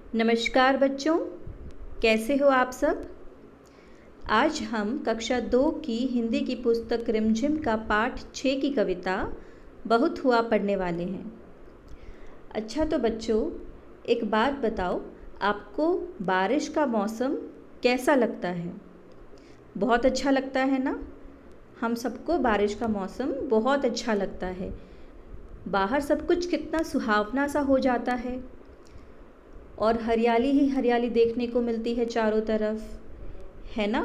नमस्कार बच्चों, कैसे हो आप सब। आज हम कक्षा 2 की हिंदी की पुस्तक रिमझिम का पाठ 6 की कविता बहुत हुआ पढ़ने वाले हैं। अच्छा तो बच्चों, एक बात बताओ, आपको बारिश का मौसम कैसा लगता है? बहुत अच्छा लगता है ना। हम सबको बारिश का मौसम बहुत अच्छा लगता है। बाहर सब कुछ कितना सुहावना सा हो जाता है और हरियाली ही हरियाली देखने को मिलती है चारों तरफ, है ना।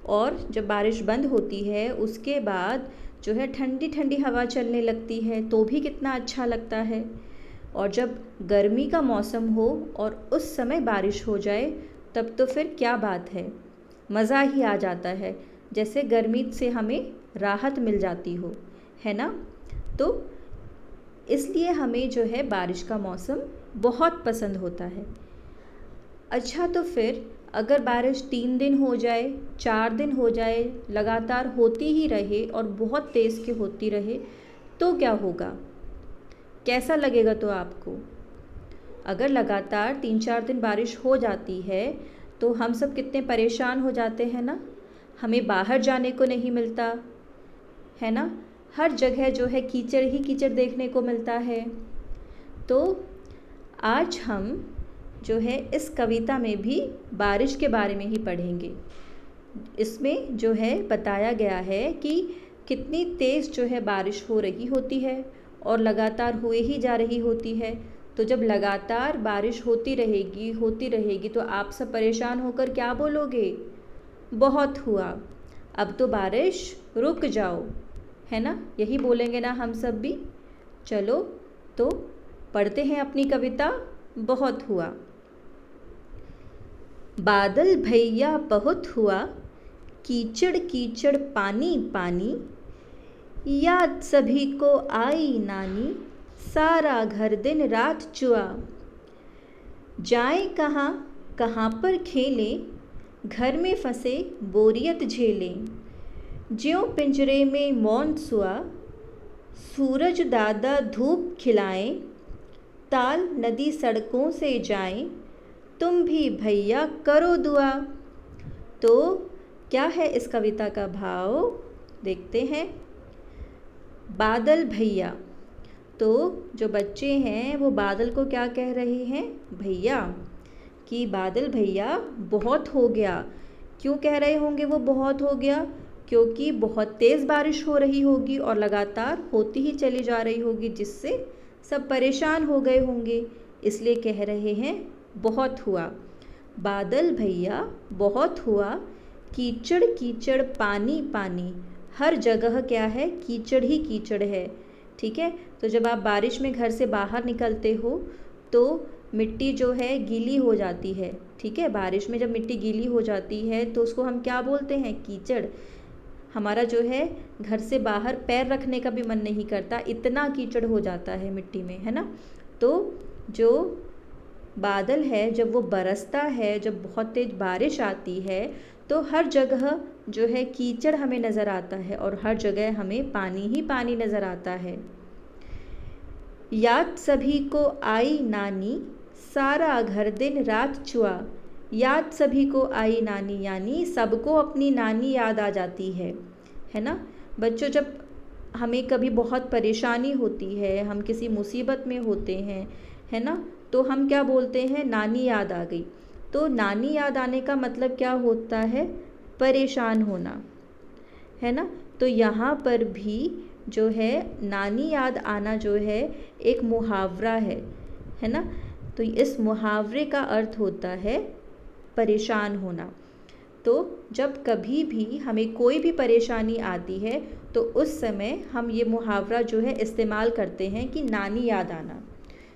और जब बारिश बंद होती है उसके बाद जो है ठंडी ठंडी हवा चलने लगती है तो भी कितना अच्छा लगता है। और जब गर्मी का मौसम हो और उस समय बारिश हो जाए तब तो फिर क्या बात है, मज़ा ही आ जाता है, जैसे गर्मी से हमें राहत मिल जाती हो, है ना। तो इसलिए हमें जो है बारिश का मौसम बहुत पसंद होता है। अच्छा तो फिर अगर बारिश 3 दिन हो जाए, 4 दिन हो जाए, लगातार होती ही रहे और बहुत तेज़ की होती रहे तो क्या होगा, कैसा लगेगा तो आपको? अगर लगातार 3-4 दिन बारिश हो जाती है तो हम सब कितने परेशान हो जाते हैं ना। हमें बाहर जाने को नहीं मिलता, है ना। हर जगह जो है कीचड़ ही कीचड़ देखने को मिलता है। तो आज हम जो है इस कविता में भी बारिश के बारे में ही पढ़ेंगे। इसमें जो है बताया गया है कि कितनी तेज़ जो है बारिश हो रही होती है और लगातार हुए ही जा रही होती है। तो जब लगातार बारिश होती रहेगी तो आप सब परेशान होकर क्या बोलोगे? बहुत हुआ, अब तो बारिश रुक जाओ, है ना। यही बोलेंगे ना हम सब भी। चलो तो पढ़ते हैं अपनी कविता, बहुत हुआ। बादल भैया बहुत हुआ, कीचड़ कीचड़ पानी पानी, याद सभी को आई नानी, सारा घर दिन रात चुआ। जाएं कहाँ कहाँ पर खेलें, घर में फंसे बोरियत झेलें। ज्यों पिंजरे में मौन सुआ, सूरज दादा धूप खिलाएं, ताल नदी सड़कों से जाएं, तुम भी भैया करो दुआ। तो क्या है इस कविता का भाव, देखते हैं। बादल भैया, तो जो बच्चे हैं वो बादल को क्या कह रहे हैं? भैया। कि बादल भैया बहुत हो गया। क्यों कह रहे होंगे वो बहुत हो गया? क्योंकि बहुत तेज़ बारिश हो रही होगी और लगातार होती ही चली जा रही होगी, जिससे सब परेशान हो गए होंगे, इसलिए कह रहे हैं बहुत हुआ। बादल भैया बहुत हुआ, कीचड़ कीचड़ पानी पानी। हर जगह क्या है? कीचड़ ही कीचड़ है, ठीक है। तो जब आप बारिश में घर से बाहर निकलते हो तो मिट्टी जो है गीली हो जाती है, ठीक है। बारिश में जब मिट्टी गीली हो जाती है तो उसको हम क्या बोलते हैं? कीचड़। हमारा जो है घर से बाहर पैर रखने का भी मन नहीं करता, इतना कीचड़ हो जाता है मिट्टी में, है ना। तो जो बादल है जब वो बरसता है, जब बहुत तेज़ बारिश आती है तो हर जगह जो है कीचड़ हमें नज़र आता है और हर जगह हमें पानी ही पानी नज़र आता है। याद सभी को आई नानी, सारा घर दिन रात चुआ। याद सभी को आई नानी, यानी सबको अपनी नानी याद आ जाती है ना। बच्चों, जब हमें कभी बहुत परेशानी होती है, हम किसी मुसीबत में होते हैं, है ना, तो हम क्या बोलते हैं? नानी याद आ गई। तो नानी याद आने का मतलब क्या होता है? परेशान होना, है ना। तो यहाँ पर भी जो है नानी याद आना जो है एक मुहावरा है ना। तो इस मुहावरे का अर्थ होता है परेशान होना। तो जब कभी भी हमें कोई भी परेशानी आती है तो उस समय हम ये मुहावरा जो है इस्तेमाल करते हैं कि नानी याद आना।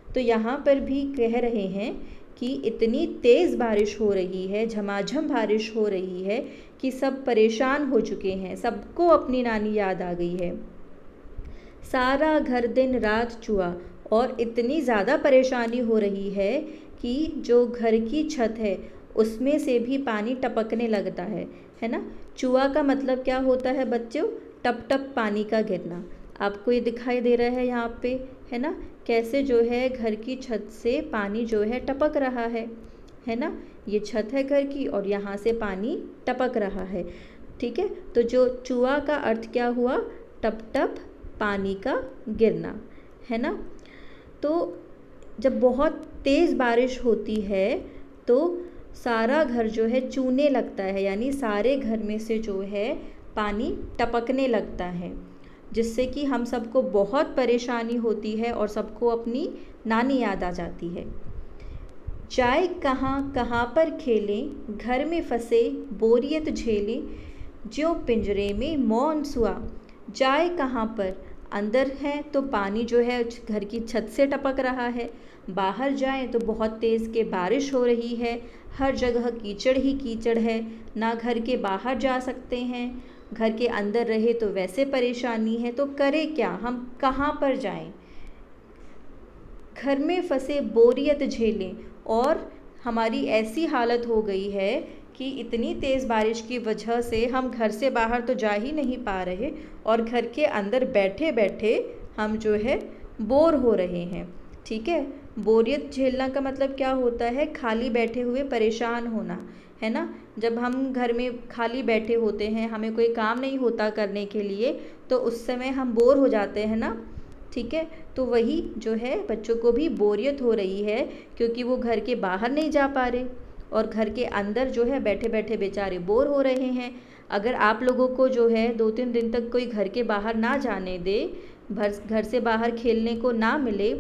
तो यहाँ पर भी कह रहे हैं कि इतनी तेज़ बारिश हो रही है, झमाझम बारिश हो रही है कि सब परेशान हो चुके हैं, सबको अपनी नानी याद आ गई है। सारा घर दिन रात चुआ, और इतनी ज़्यादा परेशानी हो रही है कि जो घर की छत है उसमें से भी पानी टपकने लगता है ना। चुआ का मतलब क्या होता है बच्चों? टप टप पानी का गिरना। आपको ये दिखाई दे रहा है यहाँ पे, है ना, कैसे जो है घर की छत से पानी जो है टपक रहा है ना। ये छत है घर की और यहाँ से पानी टपक रहा है, ठीक है। तो जो चुआ का अर्थ क्या हुआ, टप टप पानी का गिरना, है ना। तो जब बहुत तेज़ बारिश होती है तो सारा घर जो है चूने लगता है, यानी सारे घर में से जो है पानी टपकने लगता है, जिससे कि हम सबको बहुत परेशानी होती है और सबको अपनी नानी याद आ जाती है। जाए कहाँ कहाँ पर खेलें, घर में फंसे बोरियत झेलें, ज्यों पिंजरे में मौन सुआ। जाए कहाँ पर, अंदर है तो पानी जो है घर की छत से टपक रहा है, बाहर जाएं तो बहुत तेज़ के बारिश हो रही है, हर जगह कीचड़ ही कीचड़ है, ना घर के बाहर जा सकते हैं, घर के अंदर रहे तो वैसे परेशानी है, तो करें क्या, हम कहाँ पर जाएं। घर में फंसे बोरियत झेलें, और हमारी ऐसी हालत हो गई है कि इतनी तेज़ बारिश की वजह से हम घर से बाहर तो जा ही नहीं पा रहे और घर के अंदर बैठे बैठे हम जो है बोर हो रहे हैं, ठीक है। बोरियत झेलना का मतलब क्या होता है, खाली बैठे हुए परेशान होना, है ना। जब हम घर में खाली बैठे होते हैं, हमें कोई काम नहीं होता करने के लिए, तो उस समय हम बोर हो जाते हैं ना, ठीक है। तो वही जो है बच्चों को भी बोरियत हो रही है, क्योंकि वो घर के बाहर नहीं जा पा रहे और घर के अंदर जो है बैठे बैठे बेचारे बोर हो रहे हैं। अगर आप लोगों को जो है 2-3 दिन तक कोई घर के बाहर ना जाने दे, घर से बाहर खेलने को ना मिले,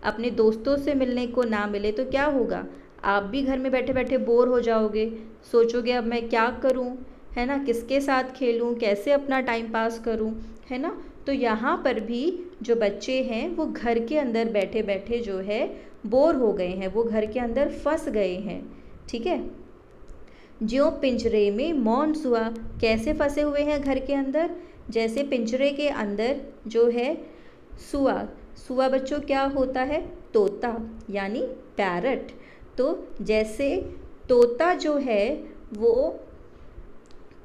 अपने दोस्तों से मिलने को ना मिले, तो क्या होगा, आप भी घर में बैठे बैठे बोर हो जाओगे, सोचोगे अब मैं क्या करूं, है ना, किसके साथ खेलूं, कैसे अपना टाइम पास करूं, है ना। तो यहाँ पर भी जो बच्चे हैं वो घर के अंदर बैठे बैठे जो है बोर हो गए हैं, वो घर के अंदर फंस गए हैं, ठीक है। ज्यों पिंजरे में मौन सुआ, कैसे फंसे हुए हैं घर के अंदर, जैसे पिंजरे के अंदर जो है सुआ। सुआ बच्चों क्या होता है, तोता, यानी पैरट। तो जैसे तोता जो है वो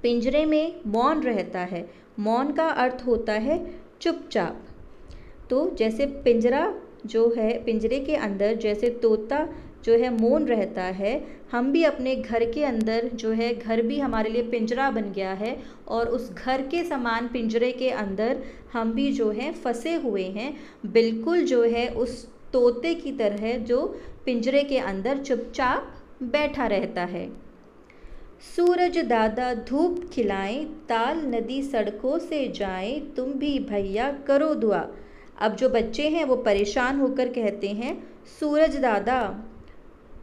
पिंजरे में मौन रहता है, मौन का अर्थ होता है चुपचाप। तो जैसे पिंजरा जो है, पिंजरे के अंदर जैसे तोता जो है मौन रहता है, हम भी अपने घर के अंदर जो है, घर भी हमारे लिए पिंजरा बन गया है और उस घर के समान पिंजरे के अंदर हम भी जो है फंसे हुए हैं, बिल्कुल जो है उस तोते की तरह जो पिंजरे के अंदर चुपचाप बैठा रहता है। सूरज दादा धूप खिलाएं, ताल नदी सड़कों से जाएं, तुम भी भैया करो दुआ। अब जो बच्चे हैं वो परेशान होकर कहते हैं, सूरज दादा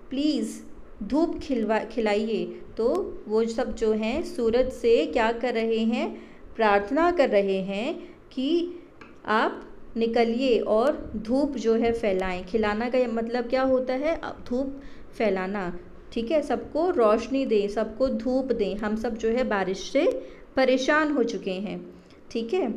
प्लीज़ धूप खिलाइए। तो वो सब जो हैं सूरज से क्या कर रहे हैं, प्रार्थना कर रहे हैं कि आप निकलिए और धूप जो है फैलाएं। खिलाना का मतलब क्या होता है, धूप फैलाना, ठीक है। सबको रोशनी दें, सबको धूप दें, हम सब जो है बारिश से परेशान हो चुके हैं, ठीक है।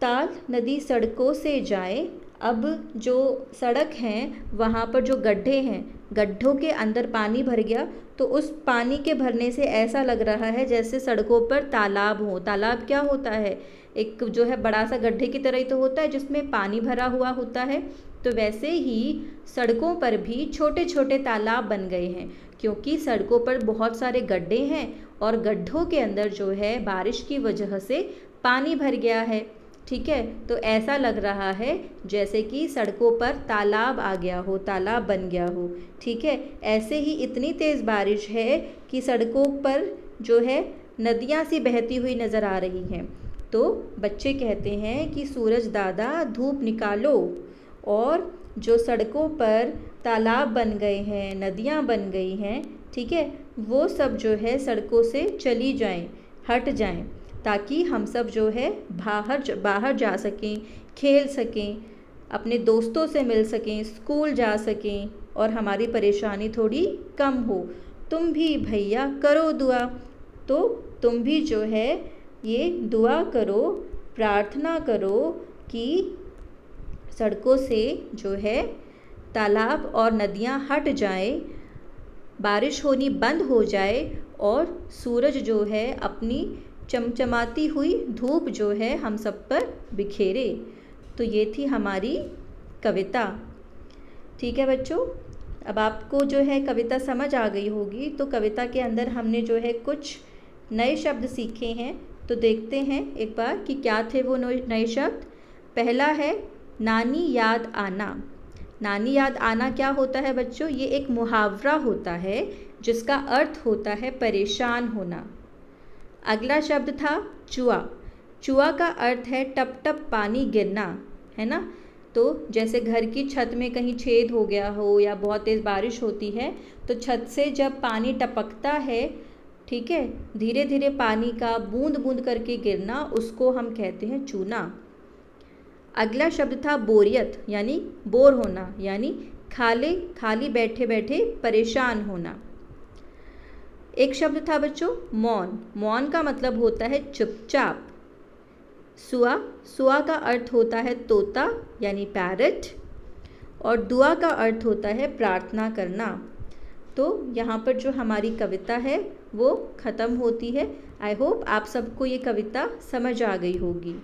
ताल नदी सड़कों से जाए, अब जो सड़क हैं वहाँ पर जो गड्ढे हैं, गड्ढों के अंदर पानी भर गया, तो उस पानी के भरने से ऐसा लग रहा है जैसे सड़कों पर तालाब हो। तालाब क्या होता है, एक जो है बड़ा सा गड्ढे की तरह ही तो होता है जिसमें पानी भरा हुआ होता है। तो वैसे ही सड़कों पर भी छोटे छोटे तालाब बन गए हैं, क्योंकि सड़कों पर बहुत सारे गड्ढे हैं और गड्ढों के अंदर जो है बारिश की वजह से पानी भर गया है, ठीक है। तो ऐसा लग रहा है जैसे कि सड़कों पर तालाब आ गया हो, तालाब बन गया हो, ठीक है। ऐसे ही इतनी तेज़ बारिश है कि सड़कों पर जो है नदियाँ सी बहती हुई नज़र आ रही हैं। तो बच्चे कहते हैं कि सूरज दादा धूप निकालो, और जो सड़कों पर तालाब बन गए हैं, नदियाँ बन गई हैं, ठीक है, वो सब जो है सड़कों से चली जाएं, हट जाएं, ताकि हम सब जो है बाहर जा सकें, खेल सकें, अपने दोस्तों से मिल सकें, स्कूल जा सकें और हमारी परेशानी थोड़ी कम हो। तुम भी भैया करो दुआ। तो तुम भी जो है ये दुआ करो, प्रार्थना करो कि सड़कों से जो है तालाब और नदियाँ हट जाए, बारिश होनी बंद हो जाए और सूरज जो है अपनी चमचमाती हुई धूप जो है हम सब पर बिखेरे। तो ये थी हमारी कविता। ठीक है बच्चों, अब आपको जो है कविता समझ आ गई होगी। तो कविता के अंदर हमने जो है कुछ नए शब्द सीखे हैं, तो देखते हैं एक बार कि क्या थे वो नए शब्द। पहला है नानी याद आना। नानी याद आना क्या होता है बच्चों? ये एक मुहावरा होता है जिसका अर्थ होता है परेशान होना। अगला शब्द था चुआ। चुआ का अर्थ है टप टप पानी गिरना, है ना। तो जैसे घर की छत में कहीं छेद हो गया हो या बहुत तेज़ बारिश होती है, तो छत से जब पानी टपकता है, ठीक है, धीरे धीरे पानी का बूंद बूंद करके गिरना, उसको हम कहते हैं चूना। अगला शब्द था बोरियत, यानी बोर होना, यानी खाली बैठे बैठे परेशान होना। एक शब्द था बच्चों मौन। मौन का मतलब होता है चुपचाप। सुआ का अर्थ होता है तोता, यानी पैरट। और दुआ का अर्थ होता है प्रार्थना करना। तो यहाँ पर जो हमारी कविता है वो ख़त्म होती है। आई होप आप सबको ये कविता समझ आ गई होगी।